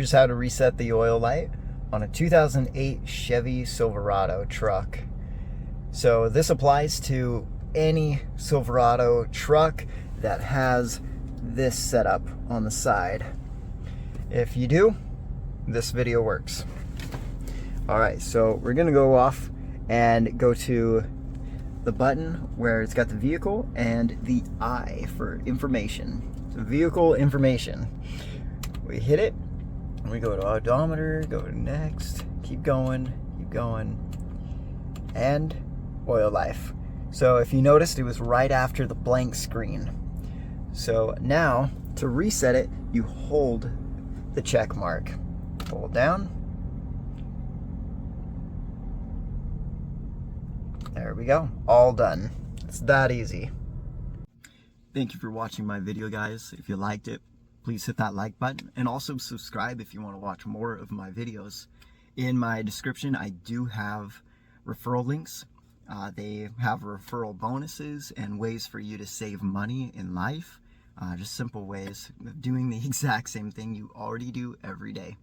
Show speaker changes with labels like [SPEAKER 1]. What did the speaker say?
[SPEAKER 1] here's how to reset the oil light on a 2008 Chevy Silverado truck. So this applies to any Silverado truck that has this setup on the side. If you do, this video works. Alright, so we're gonna go off and go to the button where it's got the vehicle and the I for information. So vehicle information. We hit it, we go to odometer, go to next, keep going, and oil life. So if you noticed, it was right after the blank screen. So now to reset it, you hold the check mark. Hold down. There we go, all done. It's that easy. Thank you for watching my video, guys. If you liked it, please hit that like button and also subscribe if you want to watch more of my videos. In my description, I do have referral links. They have referral bonuses and ways for you to save money in life. Just simple ways of doing the exact same thing you already do every day.